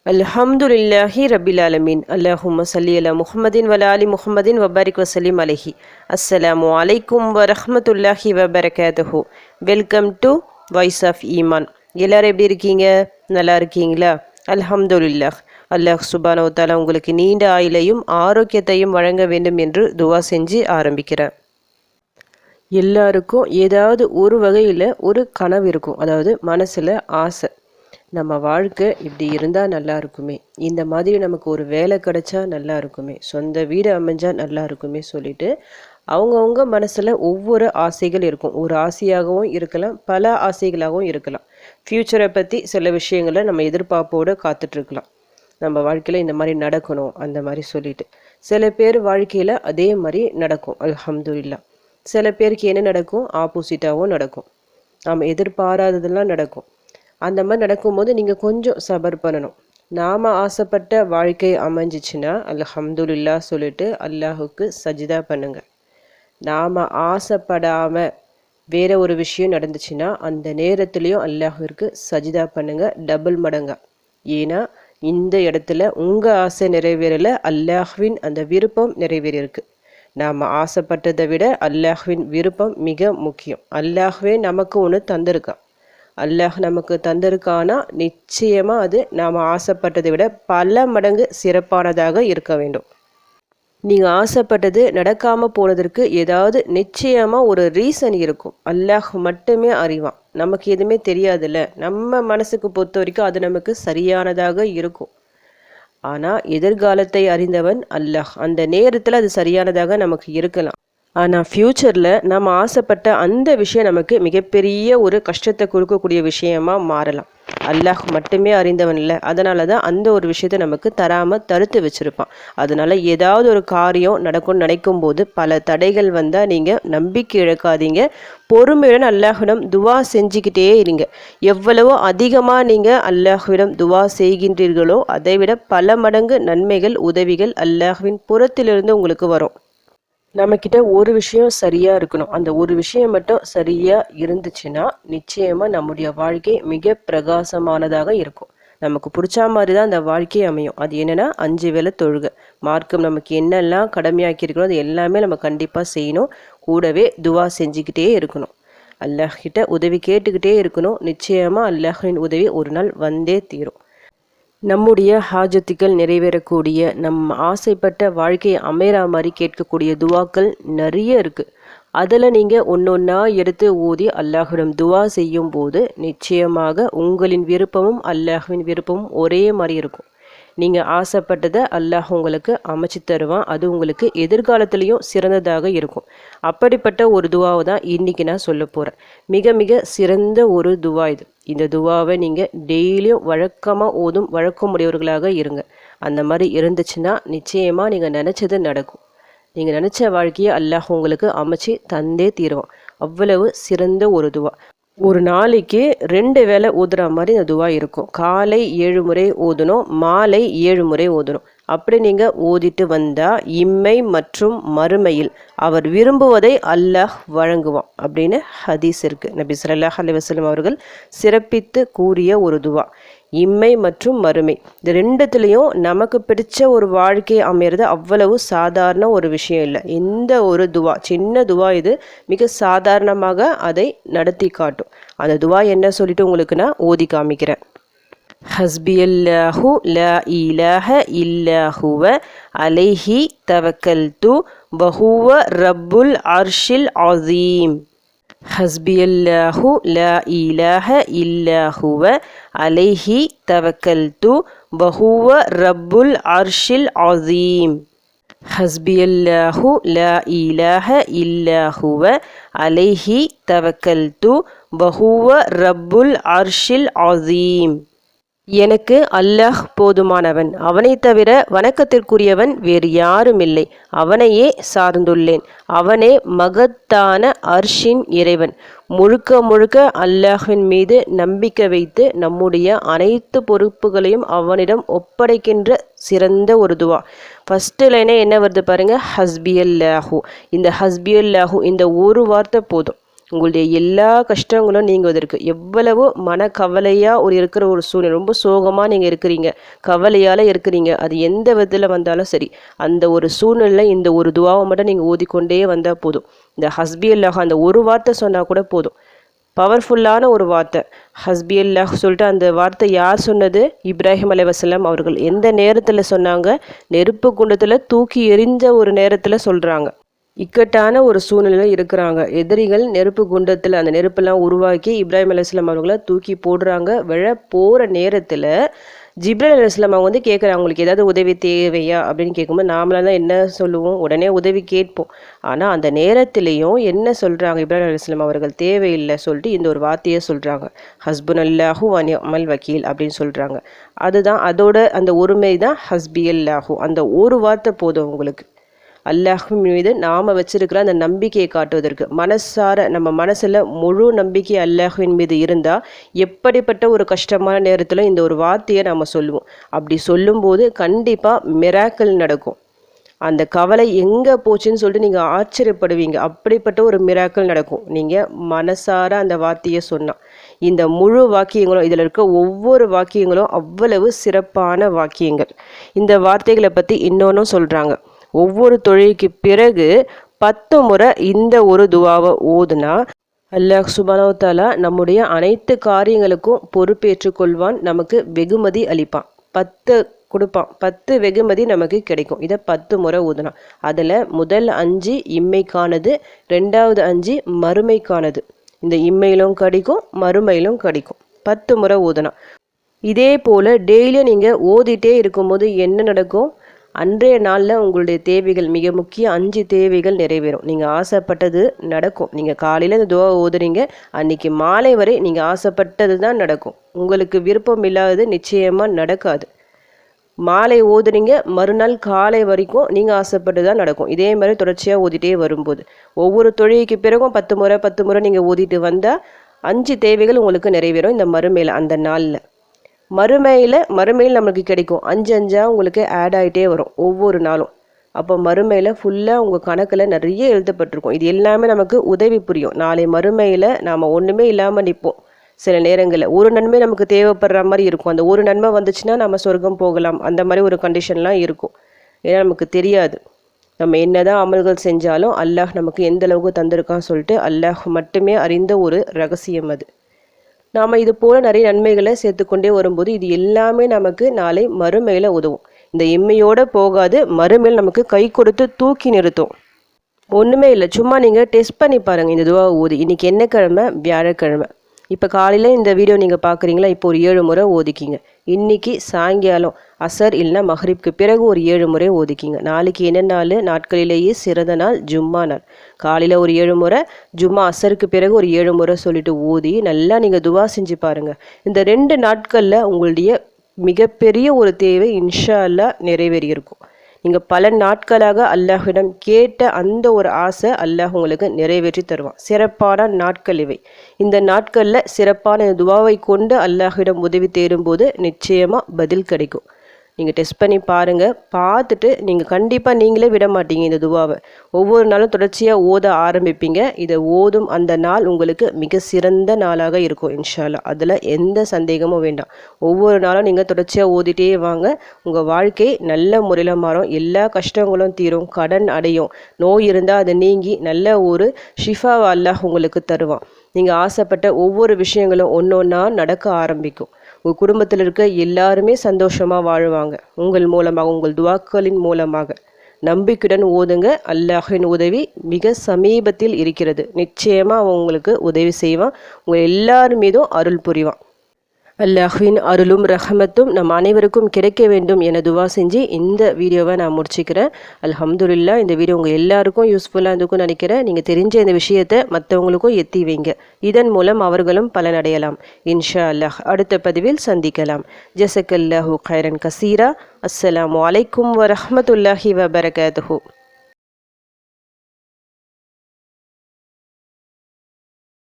அல்ஹம்துலில்லாஹி ரபில் ஆலமீன். அல்லாஹும்ம ஸல்லி அலா முஹம்மதின் வலா ஆலி முஹம்மதின் வபாரிக் வசல்லிம் அலைஹி. அஸ்ஸலாமு அலைக்கும் வரஹ்மத்துல்லாஹி வபரகாத்துஹு. வெல்கம் டு வாய்ஸ் ஆஃப் ஈமான். எல்லாரும் எப்படி இருக்கீங்க? நல்லா இருக்கீங்களா? அல்ஹம்துலில்லாஹ். அல்லாஹ் சுப்ஹானஹு வ தஆலா உங்களுக்கு நீண்ட ஆயுளையும் ஆரோக்கியத்தையும் வழங்க வேண்டும் என்று துவா செஞ்சு ஆரம்பிக்கிறேன். எல்லாருக்கும் ஏதாவது ஒரு வகையில் ஒரு கனவு இருக்கும், அதாவது மனசில் ஆசை. நம்ம வாழ்க்கை இப்படி இருந்தால் நல்லா இருக்குமே, இந்த மாதிரி நமக்கு ஒரு வேலை கிடைச்சா நல்லா இருக்குமே, சொந்த வீடு அமைஞ்சால் நல்லா இருக்குமே சொல்லிட்டு அவங்கவுங்க மனசில் ஒவ்வொரு ஆசைகள் இருக்கும். ஒரு ஆசையாகவும் இருக்கலாம், பல ஆசைகளாகவும் இருக்கலாம். ஃப்யூச்சரை பற்றி சில விஷயங்களை நம்ம எதிர்பார்ப்போடு காத்துட்ருக்கலாம். நம்ம வாழ்க்கையில் இந்த மாதிரி நடக்கணும் அந்த மாதிரி சொல்லிட்டு சில பேர் வாழ்க்கையில் அதே மாதிரி நடக்கும், அல்ஹம்துலில்லாஹ். சில பேருக்கு என்ன நடக்கும், ஆப்போசிட்டாகவும் நடக்கும். நாம் எதிர்பாராததெல்லாம் நடக்கும். அந்த மாதிரி நடக்கும்போது நீங்கள் கொஞ்சம் சபர் பண்ணணும். நாம் ஆசைப்பட்ட வாழ்க்கை அமைஞ்சிச்சுன்னா அல்ஹம்துலில்லாஹ் சொல்லிட்டு அல்லாஹுக்கு சஜிதா பண்ணுங்க. நாம் ஆசைப்படாமல் வேற ஒரு விஷயம் நடந்துச்சுன்னா அந்த நேரத்துலையும் அல்லாஹுவிற்கு சஜிதா பண்ணுங்க, டபுள் மடங்கா. ஏன்னா இந்த இடத்துல உங்கள் ஆசை நிறைவேறலை, அல்லாஹ்வின் அந்த விருப்பம் நிறைவேறியிருக்கு. நாம் ஆசைப்பட்டதை விட அல்லாஹ்வின் விருப்பம் மிக முக்கியம். அல்லாஹ்வே நமக்கு ஒன்று தந்திருக்கான். அல்லாஹ் நமக்கு தந்திருக்கானா நிச்சயமாக அது நாம் ஆசைப்பட்டதை விட பல மடங்கு சிறப்பானதாக இருக்க வேண்டும். நீங்கள் ஆசைப்பட்டது நடக்காமல் போனதற்கு ஏதாவது நிச்சயமாக ஒரு ரீசன் இருக்கும். அல்லாஹ் மட்டுமே அறிவான், நமக்கு எதுவுமே தெரியாதுல்ல. நம்ம மனசுக்கு பொறுத்த வரைக்கும் அது நமக்கு சரியானதாக இருக்கும். ஆனால் எதிர்காலத்தை அறிந்தவன் அல்லாஹ். அந்த நேரத்தில் அது சரியானதாக நமக்கு இருக்கலாம். ஆனால் ஃப்யூச்சரில் நம்ம ஆசைப்பட்ட அந்த விஷயம் நமக்கு மிகப்பெரிய ஒரு கஷ்டத்தை கொடுக்கக்கூடிய விஷயமா மாறலாம். அல்லாஹ் மட்டுமே அறிந்தவன் இல்லை, அதனால தான் அந்த ஒரு விஷயத்தை நமக்கு தராமல் தடுத்து வச்சுருப்பான். அதனால் ஏதாவது ஒரு காரியம் நடக்கும்னு நினைக்கும் போது பல தடைகள் வந்தால் நீங்கள் நம்பிக்கை இழக்காதீங்க. பொறுமையுடன் அல்லாஹ்விடம் துவா செஞ்சுக்கிட்டே இருங்க. எவ்வளவோ அதிகமாக நீங்கள் அல்லாஹ்விடம் துவா செய்கின்றீர்களோ அதைவிட பல மடங்கு நன்மைகள், உதவிகள் அல்லாஹ்வின் புறத்திலிருந்து உங்களுக்கு வரும். நம்மக்கிட்ட ஒரு விஷயம் சரியாக இருக்கணும். அந்த ஒரு விஷயம் மட்டும் சரியாக இருந்துச்சுன்னா நிச்சயமாக நம்முடைய வாழ்க்கை மிக பிரகாசமானதாக இருக்கும். நமக்கு பிடிச்ச மாதிரி தான் அந்த வாழ்க்கை அமையும். அது என்னென்னா 5 வேளை தொழுகை. மார்க்கம் நமக்கு என்னெல்லாம் கடமையாக்கியிருக்கணும் அது எல்லாமே நம்ம கண்டிப்பாக செய்யணும். கூடவே துவா செஞ்சுக்கிட்டே இருக்கணும். அல்லாஹ்கிட்ட உதவி கேட்டுக்கிட்டே இருக்கணும். நிச்சயமாக அல்லாஹின் உதவி ஒரு நாள் வந்தே தீரும். நம்முடைய ஹாஜத்துக்கள் நிறைவேறக்கூடிய, நம்ம ஆசைப்பட்ட வாழ்க்கையை அமைகிற மாதிரி கேட்கக்கூடிய துவாக்கள் நிறைய இருக்குது. அதில் நீங்கள் ஒன்று ஒன்றா எடுத்து ஓதி அல்லாஹ்விடம் துவா செய்யும் போது நிச்சயமாக உங்களின் விருப்பமும் அல்லாஹ்வின் விருப்பமும் ஒரே மாதிரி இருக்கும். நீங்கள் ஆசைப்பட்டதை அல்லாஹ் உங்களுக்கு அமைச்சு தருவான். அது உங்களுக்கு எதிர்காலத்துலேயும் சிறந்ததாக இருக்கும். அப்படிப்பட்ட ஒரு துவாவை தான் இன்றைக்கி நான் சொல்ல போகிறேன். மிக மிக சிறந்த ஒரு துவா இது. இந்த துவாவை நீங்கள் டெய்லியும் வழக்கமாக ஓதும் வழக்கமுடையவர்களாக இருங்க. அந்த மாதிரி இருந்துச்சுன்னா நிச்சயமாக நீங்கள் நினச்சது நடக்கும். நீங்கள் நினச்ச வாழ்க்கையை அல்லாஹ் உங்களுக்கு அமைச்சு தந்தே தீருவான். அவ்வளவு சிறந்த ஒரு துவா. ஒரு நாளைக்கு 2 வேளை ஓதுற மாதிரி இந்த துவா இருக்கும். காலை 7 முறை ஓதணும், மாலை 7 முறை ஓதணும். அப்படி நீங்கள் ஓதிட்டு வந்தால் இம்மை மற்றும் மறுமையில் அவர் விரும்புவதை அல்லாஹ் வழங்குவான் அப்படின்னு ஹதீஸ் இருக்குது. நபி ஸல்லல்லாஹு அலைஹி வஸல்லம் அவர்கள் சிறப்பித்து கூறிய ஒரு துவா. இம்மை மற்றும் மறுமை இது ரெண்டுத்துலேயும் நமக்கு பிடிச்ச ஒரு வாழ்க்கை அமையிறது அவ்வளவு சாதாரண ஒரு விஷயம் இல்லை. இந்த ஒரு துவா, சின்ன துவா இது, மிக சாதாரணமாக அதை நடத்தி காட்டும். அந்த துவா என்ன சொல்லிட்டு உங்களுக்கு நான் ஓதி காமிக்கிறேன். ஹஸ்பியல்லாஹு லா இலாஹ இல்லா ஹுவ அலைஹி தவக்கல்து வஹுவ ரப்புல் அர்ஷில் அஸீம். ஹஸ்பியல்லாஹு லா இலாஹ இல்லா ஹுவ அலைஹி தவக்கல்து வஹுவ ரப்புல் அர்ஷில் அஸீம். ஹஸ்பியல்லாஹு லா இலாஹ இல்லா ஹுவ அலைஹி தவக்கல்து வஹுவ ரப்புல் அர்ஷில் அஸீம். எனக்கு அல்லாஹ் போதுமானவன், அவனை தவிர வணக்கத்திற்குரியவன் வேறு யாரும் இல்லை. அவனையே சார்ந்துள்ளேன். அவனே மகத்தான அர்ஷின் இறைவன். முழுக்க முழுக்க அல்லாஹ்வின் மீது நம்பிக்கை வைத்து நம்முடைய அனைத்து பொறுப்புகளையும் அவனிடம் ஒப்படைக்கின்ற சிறந்த ஒரு துவா. ஃபஸ்ட்டு லைனே என்ன வருது பாருங்கள், ஹஸ்பியல்லாஹு. இந்த ஹஸ்பியல்லாஹு இந்த ஒரு வார்த்தை போதும். உங்களுடைய எல்லா கஷ்டங்களும் நீங்குவதற்கு. எவ்வளவோ மனக்கவலையாக இருக்கிற ஒரு சூழ்நிலை, ரொம்ப சோகமாக நீங்கள் இருக்கிறீங்க, கவலையால் இருக்கிறீங்க, அது எந்த விதத்தில் வந்தாலும் சரி, அந்த ஒரு சூழ்நிலை இந்த ஒரு துவாவை மட்டும் நீங்கள் ஓதிக்கொண்டே வந்தால் போதும். இந்த ஹஸ்பி அல்லாஹ் அந்த ஒரு வார்த்தை சொன்னால் கூட போதும். பவர்ஃபுல்லான ஒரு வார்த்தை ஹஸ்பி அல்லாஹ் சொல்லிட்டு. அந்த வார்த்தை யார் சொன்னது? இப்ராஹிம் அலைஹிஸ்ஸலாம் அவர்கள். எந்த நேரத்தில் சொன்னாங்க? நெருப்பு குண்டத்தில் தூக்கி எறிஞ்ச ஒரு நேரத்தில் சொல்கிறாங்க. இக்கட்டான ஒரு சூழ்நிலையில் இருக்கிறாங்க. எதிரிகள் நெருப்பு குண்டத்தில் அந்த நெருப்பெல்லாம் உருவாக்கி இப்ராஹிம் அலைஹிஸ்ஸலாம் அவர்களை தூக்கி போடுறாங்க. போகிற நேரத்தில் ஜிப்ரீல் அலைஹிஸ்ஸலாம் அவங்க வந்து கேட்குறாங்க, உங்களுக்கு ஏதாவது உதவி தேவையா அப்படின்னு கேட்கும்போது நாமளாக தான் என்ன சொல்லுவோம்? உடனே உதவி கேட்போம். ஆனால் அந்த நேரத்திலையும் என்ன சொல்கிறாங்க இப்ராஹிம் அலைஹிஸ்ஸலாம் அவர்கள்? தேவையில்லை சொல்லிட்டு இந்த ஒரு வார்த்தையை சொல்கிறாங்க, ஹஸ்புனல்லாஹு வ நிஅமல் வக்கீல் அப்படின்னு சொல்கிறாங்க. அதுதான் அதோட அந்த ஒருமை தான் ஹஸ்பி அல்லாஹு. அந்த ஒரு வார்த்தை போதும் உங்களுக்கு. அல்லாஹ்வின் மீது நாம் வச்சிருக்கிற அந்த நம்பிக்கையை காட்டுவதற்கு. மனசார நம்ம மனசில் முழு நம்பிக்கை அல்லாஹ்வின் மீது இருந்தால் எப்படிப்பட்ட ஒரு கஷ்டமான நேரத்தில் இந்த ஒரு வார்த்தையை நாம் சொல்லுவோம். அப்படி சொல்லும்போது கண்டிப்பாக மிராக்கிள் நடக்கும். அந்த கவலை எங்கே போச்சுன்னு சொல்லிட்டு நீங்கள் ஆச்சரியப்படுவீங்க. அப்படிப்பட்ட ஒரு மிராக்கிள் நடக்கும் நீங்கள் மனசார அந்த வார்த்தையை சொன்னால். இந்த முழு வாக்கியங்களும், இதில் இருக்க ஒவ்வொரு வாக்கியங்களும் அவ்வளவு சிறப்பான வாக்கியங்கள். இந்த வார்த்தைகளை பற்றி இன்னொன்றும் சொல்கிறாங்க. ஒவ்வொரு தொழுகைக்கு பிறகு 10 முறை இந்த ஒரு துவாவை ஓதுனா அல்லாஹ் சுப்ஹானஹு வ தஆலா நம்முடைய அனைத்து காரியங்களுக்கும் பொறுப்பேற்று கொள்வான். நமக்கு வெகுமதி அளிப்பான். 10 கொடுப்பான். 10 வெகுமதி நமக்கு கிடைக்கும். இதை 10 முறை ஓதுனா. அதில் முதல் 5 இம்மைக்கானது, 2வது 5 மறுமைக்கானது. இந்த இம்மையிலும் கிடைக்கும், மறுமையிலும் கிடைக்கும். 10 முறை ஓதுனா. இதே போல் டெய்லியும் நீங்கள் ஓதிட்டே இருக்கும்போது என்ன நடக்கும்? அன்றைய நாளில் உங்களுடைய தேவைகள், மிக முக்கிய 5 தேவைகள் நிறைவேறும். நீங்கள் ஆசைப்பட்டது நடக்கும். நீங்கள் காலையில் இந்த துவா ஓதுறீங்க, அன்றைக்கி மாலை வரை நீங்கள் ஆசைப்பட்டது தான் நடக்கும். உங்களுக்கு விருப்பம் இல்லாதது நிச்சயமாக நடக்காது. மாலை ஓதுறீங்க, மறுநாள் காலை வரைக்கும் நீங்கள் ஆசைப்பட்டு தான் நடக்கும். இதே மாதிரி தொடர்ச்சியாக ஓதிட்டே வரும்போது ஒவ்வொரு தொழுகைக்கு பிறகும் 10 முறை நீங்கள் ஓதிட்டு வந்தால் 5 தேவைகள் உங்களுக்கு நிறைவேறும் இந்த மறுமையில், அந்த நாளில். மறுமையில் நமக்கு கிடைக்கும். 5 உங்களுக்கு ஆட் ஆகிட்டே வரும் ஒவ்வொரு நாளும். அப்போ மறுமையில் ஃபுல்லாக உங்கள் கணக்கில் நிறைய எழுதப்பட்டிருக்கும். இது எல்லாமே நமக்கு உதவி புரியும். நாளை மறுமையில் நாம் ஒன்றுமே இல்லாமல் நிற்போம். சில நேரங்களில் ஒரு நன்மை நமக்கு தேவைப்படுற மாதிரி இருக்கும். அந்த ஒரு நன்மை வந்துச்சுன்னா நம்ம சொர்க்கம் போகலாம், அந்த மாதிரி ஒரு கண்டிஷன்லாம் இருக்கும். ஏன்னா நமக்கு தெரியாது. நம்ம என்னதான் அமல்கள் செஞ்சாலும் அல்லாஹ் நமக்கு எந்த அளவுக்கு தந்திருக்கான்னு சொல்லிட்டு அல்லாஹ் மட்டுமே அறிந்த ஒரு ரகசியம் அது. நாம் இது போல் நிறைய நன்மைகளை சேர்த்துக்கொண்டே வரும்போது இது எல்லாமே நமக்கு நாளை மறுமையில் உதவும். இந்த இம்மையோடு போகாது, மறுமையில் நமக்கு கை கொடுத்து தூக்கி நிறுத்தும். ஒன்றுமே இல்லை, சும்மா நீங்கள் டெஸ்ட் பண்ணி பாருங்கள் இந்த துவா ஓதி. இன்றைக்கி என்ன கிழமை? வியாழக்கிழமை. இப்போ காலையில் இந்த வீடியோ நீங்கள் பார்க்குறீங்களா? இப்போ ஒரு 7 முறை ஓதிக்கிங்க. இன்றைக்கி சாயங்காலம் அசர் இல்லைனா மஹ்ரிப்க்கு பிறகு ஒரு 7 முறை ஓதிக்கிங்க. நாளைக்கு என்ன நாள்? நாட்களிலேயே சிறந்த நாள் ஜும்மா நாள். காலையில் ஒரு 7 முறை, ஜும்மா அசருக்கு பிறகு ஒரு 7 முறை சொல்லிட்டு ஓதி நல்லா நீங்கள் துவா செஞ்சு பாருங்கள். இந்த 2 நாட்களில் உங்களுடைய மிகப்பெரிய ஒரு தேவை இன்ஷா அல்லாஹ் நிறைவேறி இருக்கும். நீங்கள் பல நாட்களாக அல்லாஹ்விடம் கேட்ட அந்த ஒரு ஆசை அல்லாஹ் உங்களுக்கு நிறைவேற்றி தருவான். சிறப்பான நாட்கள் இவை. இந்த நாட்களில் சிறப்பான துவாவை கொண்டு அல்லாஹ்விடம் உதவி தேடும்போது நிச்சயமாக பதில் கிடைக்கும். நீங்கள் டெஸ்ட் பண்ணி பாருங்கள். பார்த்துட்டு நீங்கள் கண்டிப்பாக நீங்களே விட மாட்டீங்க இந்த துவாவை. ஒவ்வொரு நாளும் தொடர்ச்சியாக ஓத ஆரம்பிப்பீங்க. இதை ஓதும் அந்த நாள் உங்களுக்கு மிக சிறந்த நாளாக இருக்கும் இன்ஷா அல்லாஹ். அதில் எந்த சந்தேகமும் வேண்டாம். ஒவ்வொரு நாளும் நீங்கள் தொடர்ச்சியாக ஓதிட்டே வாங்க. உங்கள் வாழ்க்கை நல்ல முறையில் மாறும். எல்லா கஷ்டங்களும் தீரும், கடன் அடையும், நோய் இருந்தால் அதை நீங்கி நல்ல ஒரு ஷிஃபாவை அல்லாஹ் உங்களுக்கு தருவான். நீங்கள் ஆசைப்பட்ட ஒவ்வொரு விஷயங்களும் ஒன்றா நடக்க ஆரம்பிக்கும். உங்கள் குடும்பத்தில் இருக்க எல்லாருமே சந்தோஷமாக வாழ்வாங்க உங்கள் மூலமாக, உங்கள் துவாக்களின் மூலமாக. நம்பிக்கையுடன் ஓதுங்க. அல்லாஹ்வின் உதவி மிக சமீபத்தில் இருக்கிறது. நிச்சயமாக அவன் உங்களுக்கு உதவி செய்வான். உங்கள் எல்லார் மீதும் அருள் புரிவான். அல்லாஹ்வின் அருளும் ரஹமத்தும் நம் அனைவருக்கும் கிடைக்க வேண்டும் என துவா செஞ்சு இந்த வீடியோவை நான் முடிச்சுக்கிறேன். அல்ஹம்துலில்லாஹ். இந்த வீடியோ உங்கள் எல்லாருக்கும் யூஸ்ஃபுல்லாக இருந்துக்கும் நினைக்கிறேன். நீங்கள் தெரிஞ்ச இந்த விஷயத்தை மற்றவங்களுக்கும் எத்தி வைங்க. இதன் மூலம் அவர்களும் பலனடையலாம் இன்ஷா அல்லாஹ். அடுத்த பதிவில் சந்திக்கலாம். ஜஸக்கல்லாஹு கைரன் கசீரா. அஸ்ஸலாமு அலைக்கும் வரஹ்மத்துல்லாஹி வபரகாத்துஹு.